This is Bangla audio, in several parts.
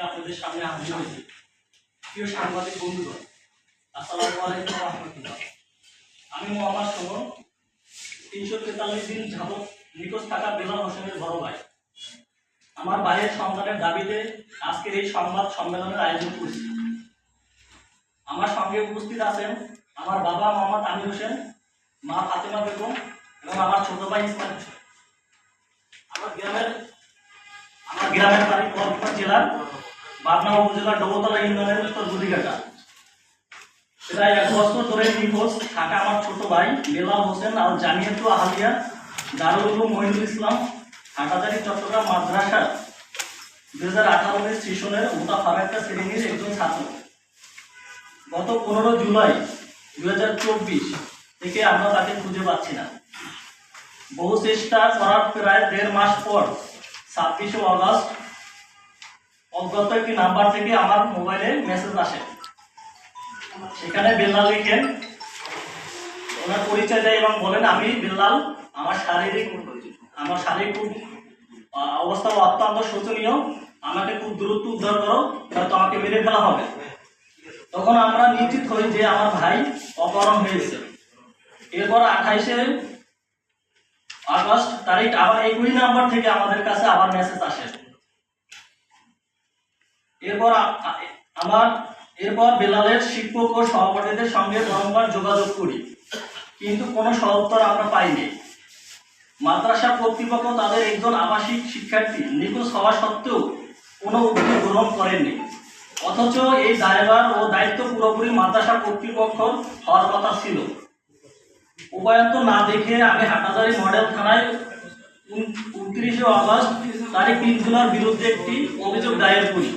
আপনাদের সামনে হাজির হয়েছি। প্রিয় সাংবাদিক বন্ধুগণ, আসসালামু আলাইকুম ওয়া রাহমাতুল্লাহ। আমি মোহাম্মদ সুমন, 343 দিন যাবৎ নিখোঁজ থাকা বেলাল হোসেনের বড় ভাই। আমার ভাইয়ের সন্তানের দাবিতে আজকের এই সংবাদ সম্মেলনের আয়োজন করেছি। আমার সঙ্গে উপস্থিত আছেন আমার বাবা মোহাম্মদ আমির হোসেন, মা ফাতেমা বেগম এবং আমার ছোট ভাই ইসমাইল হোসেন। আমার গ্রামের বাড়ি কক্সবাজার জেলার পাবনা উপজেলার ডবতলা ইউনিয়নের উত্তর বুদিঘাটা। প্রায় 1 বছর ধরে নিখোঁজ থাকা আমার ছোট ভাই বেলাল হোসেন আল জামিয়াতু আহলিয়া দারুল উলুম মঈনুল ইসলাম হাটাজারি চট্টগ্রাম মাদ্রাসা 2018 সেশনের মুতাফারাক্কা শ্রেণীর একজন ছাত্র। গত 15 জুলাই 2024 থেকে আমরা তাকে খুঁজে পাচ্ছি না। বহু চেষ্টা করার প্রায় 1.5 মাস পর 26 আগস্ট অজ্ঞাত একটি নাম্বার থেকে আমার মোবাইলে মেসেজ আসে। সেখানে বেলাল লিখেন, ওনার পরিচয় দেয় এবং বলেন, আমি বেলাল, আমার শারীরিক অবস্থা অত্যন্ত শোচনীয়, আমাকে খুব দ্রুত উদ্ধার করো, হয়তো আমাকে মেরে ফেলা হবে। তখন আমরা নিশ্চিত হই যে আমার ভাই অপহরণ হয়েছে। এরপর 28 আগস্ট তারিখ আবার একই নাম্বার থেকে আমাদের কাছে আবার মেসেজ আসে। এরপর বেলালের শিক্ষক ও সহপাঠীদের সঙ্গে বারংবার যোগাযোগ করি, কিন্তু কোনো সদুত্তর আমরা পাইনি। মাদ্রাসা কর্তৃপক্ষ তাদের একজন আবাসিক শিক্ষার্থী নিখোঁজ হওয়া সত্ত্বেও কোনো উদ্যোগ গ্রহণ করেননি। অথচ এই দায়ভার ও দায়িত্ব পুরোপুরি মাদ্রাসা কর্তৃপক্ষ হওয়ার কথা ছিল। উপায়ন্ত না দেখে আমি হাটাজারি মডেল থানায় 29 আগস্ট তারিখ 3 জুলাইয়ের বিরুদ্ধে একটি অভিযোগ দায়ের করি।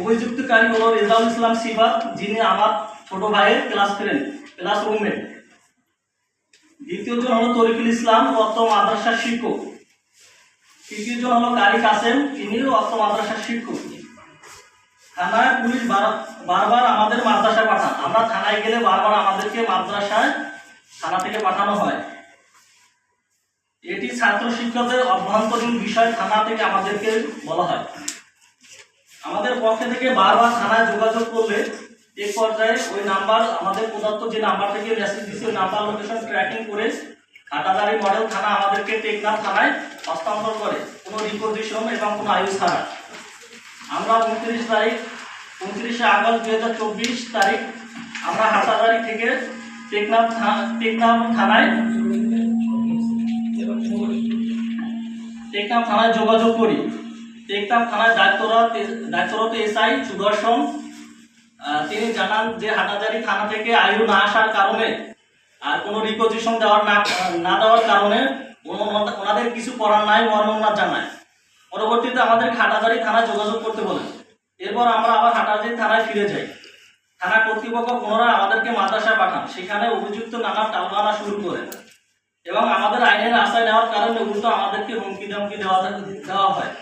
অভিযুক্তকারী হল রেজাউল ইসলাম সিফাত, যিনি আমার ছোট ভাইয়ের ক্লাস রুমমেট। দ্বিতীয়জন হল তরিকুল ইসলাম, অত্র মাদ্রাসার শিক্ষক। তৃতীয়জন হল কারি কাসেম, তিনিও অত্র মাদ্রাসার শিক্ষক। থানায় পুলিশ বারবার আমাদের মাদ্রাসায় পাঠান। আমরা থানায় গেলে বারবার আমাদেরকে থানা থেকে পাঠানো হয়। এটি ছাত্র শিক্ষকদের অভ্যন্তরীণ বিষয়, থানা থেকে আমাদেরকে বলা হয়। আমাদের পক্ষে থেকে বারবার থানায় যোগাযোগ করলে এক পর্যায়ে ওই নাম্বার, আমাদের প্রদত্ত যে নাম্বার থেকে মেসেজ দিচ্ছে, ওই নাম্বার লোকেশন ট্র্যাকিং করে হাটাজারি মডেল থানা আমাদেরকে টেকনাফ থানায় হস্তান্তর করে, কোনো রিপোজিশন এবং কোনো আয়ু ছাড়া। আমরা 29 আগস্ট 2024 তারিখ আমরা হাটাজারি থেকে টেকনাফ থানায় যোগাযোগ করি। টেকনাফ থানায় দায়িত্বরত এসআই সুদর্শন তিনি জানান যে হাটাজারি থানা থেকে আয়ু না আসার কারণে আর কোনো রিপোজিশন না দেওয়ার কারণে ওনাদের কিছু করার নাই মর্মনা জানায়। পরবর্তীতে আমাদের হাটাজারি থানায় যোগাযোগ করতে বলেন। এরপর আমরা আবার হাটাজারি থানায় ফিরে যাই। থানা কর্তৃপক্ষ পুনরায় আমাদেরকে মাদ্রাসায় পাঠান। সেখানে অভিযুক্ত নানা টালবানা শুরু করেন এবং আমাদের আইনের আশ্রয় নেওয়ার কারণে উল্টো আমাদেরকে হুমকি ধমকি দেওয়া হয়।